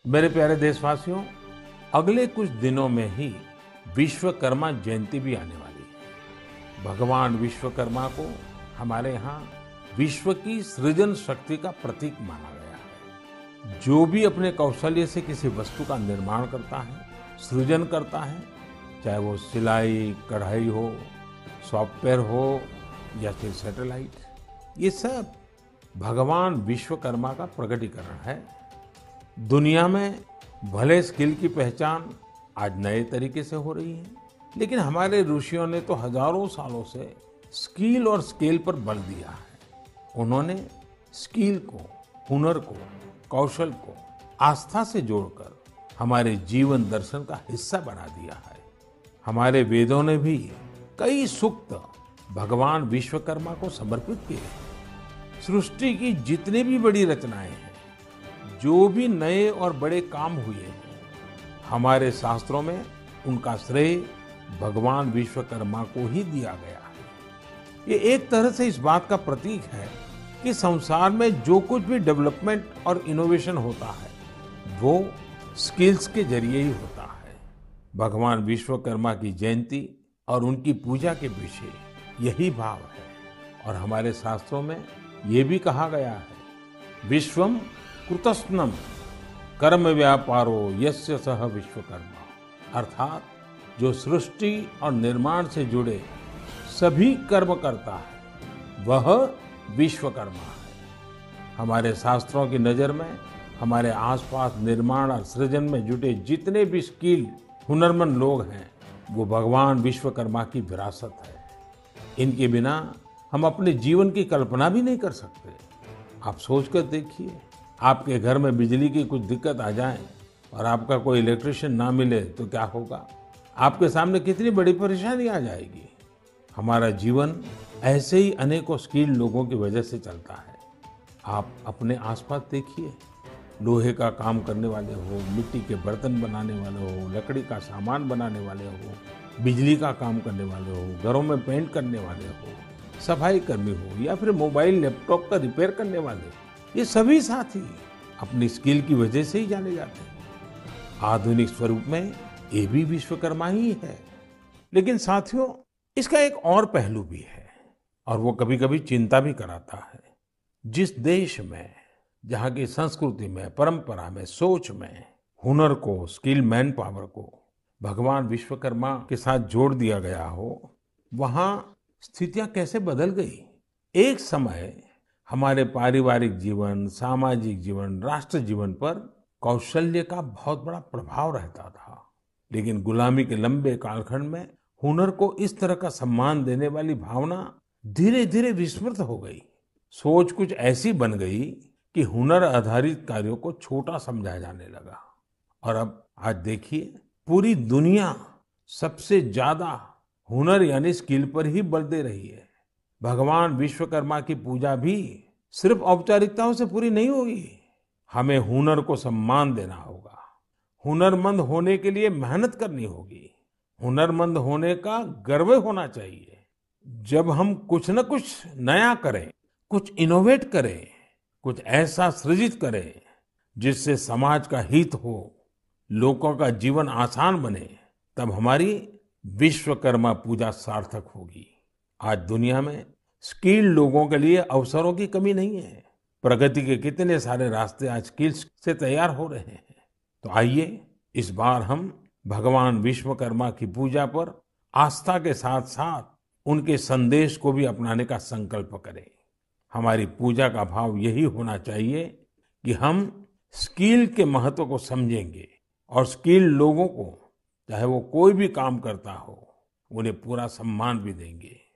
मेरे प्यारे देशवासियों, अगले कुछ दिनों में ही विश्वकर्मा जयंती भी आने वाली है। भगवान विश्वकर्मा को हमारे यहाँ विश्व की सृजन शक्ति का प्रतीक माना गया है। जो भी अपने कौशल्य से किसी वस्तु का निर्माण करता है, सृजन करता है, चाहे वो सिलाई, कढ़ाई हो, सॉफ्टवेयर हो या फिर सैटेलाइट, ये सब भगवान विश्वकर्मा का प्रकटीकरण है। दुनिया में भले स्किल की पहचान आज नए तरीके से हो रही है, लेकिन हमारे ऋषियों ने तो हजारों सालों से स्किल और स्केल पर बल दिया है। उन्होंने स्किल को, हुनर को, कौशल को आस्था से जोड़कर हमारे जीवन दर्शन का हिस्सा बना दिया है। हमारे वेदों ने भी कई सूक्त भगवान विश्वकर्मा को समर्पित किए हैं। सृष्टि की जितनी भी बड़ी रचनाएं हैं, जो भी नए और बड़े काम हुए हैं, हमारे शास्त्रों में उनका श्रेय भगवान विश्वकर्मा को ही दिया गया है। ये एक तरह से इस बात का प्रतीक है कि संसार में जो कुछ भी डेवलपमेंट और इनोवेशन होता है, वो स्किल्स के जरिए ही होता है। भगवान विश्वकर्मा की जयंती और उनकी पूजा के पीछे यही भाव है। और हमारे शास्त्रों में ये भी कहा गया है, विश्वम कृतस्नम कर्म व्यापारो यस्य सह विश्वकर्मा, अर्थात जो सृष्टि और निर्माण से जुड़े सभी कर्म करता है, वह विश्वकर्मा है। हमारे शास्त्रों की नजर में हमारे आसपास निर्माण और सृजन में जुटे जितने भी स्किल हुनरमंद लोग हैं, वो भगवान विश्वकर्मा की विरासत है। इनके बिना हम अपने जीवन की कल्पना भी नहीं कर सकते। आप सोचकर देखिए, आपके घर में बिजली की कुछ दिक्कत आ जाए और आपका कोई इलेक्ट्रिशियन ना मिले तो क्या होगा? आपके सामने कितनी बड़ी परेशानी आ जाएगी। हमारा जीवन ऐसे ही अनेकों स्किल लोगों की वजह से चलता है। आप अपने आसपास देखिए, लोहे का काम करने वाले हो, मिट्टी के बर्तन बनाने वाले हो, लकड़ी का सामान बनाने वाले हो, बिजली का काम करने वाले हो, घरों में पेंट करने वाले हो, सफाई कर्मी हो या फिर मोबाइल लैपटॉप का रिपेयर करने वाले, ये सभी साथी अपनी स्किल की वजह से ही जाने जाते हैं। आधुनिक स्वरूप में ये भी विश्वकर्मा ही है। लेकिन साथियों, इसका एक और पहलू भी है और वो कभी-कभी चिंता भी कराता है। जिस देश में, जहाँ की संस्कृति में, परंपरा में, सोच में हुनर को, स्किल मैन पावर को भगवान विश्वकर्मा के साथ जोड़ दिया गया हो, वहाँ स्थितियां कैसे बदल गई। एक समय हमारे पारिवारिक जीवन, सामाजिक जीवन, राष्ट्र जीवन पर कौशल्य का बहुत बड़ा प्रभाव रहता था। लेकिन गुलामी के लंबे कालखंड में हुनर को इस तरह का सम्मान देने वाली भावना धीरे धीरे विस्मृत हो गई। सोच कुछ ऐसी बन गई कि हुनर आधारित कार्यों को छोटा समझा जाने लगा। और अब आज देखिए, पूरी दुनिया सबसे ज्यादा हुनर यानी स्किल पर ही बल दे रही है। भगवान विश्वकर्मा की पूजा भी सिर्फ औपचारिकताओं से पूरी नहीं होगी। हमें हुनर को सम्मान देना होगा। हुनरमंद होने के लिए मेहनत करनी होगी। हुनरमंद होने का गर्व होना चाहिए। जब हम कुछ न कुछ नया करें, कुछ इनोवेट करें, कुछ ऐसा सृजित करें जिससे समाज का हित हो, लोगों का जीवन आसान बने, तब हमारी विश्वकर्मा पूजा सार्थक होगी। आज दुनिया में स्किल्ड लोगों के लिए अवसरों की कमी नहीं है। प्रगति के कितने सारे रास्ते आज स्किल्स से तैयार हो रहे हैं। तो आइए इस बार हम भगवान विश्वकर्मा की पूजा पर आस्था के साथ साथ उनके संदेश को भी अपनाने का संकल्प करें। हमारी पूजा का भाव यही होना चाहिए कि हम स्किल के महत्व को समझेंगे और स्किल लोगों को, चाहे वो कोई भी काम करता हो, उन्हें पूरा सम्मान भी देंगे।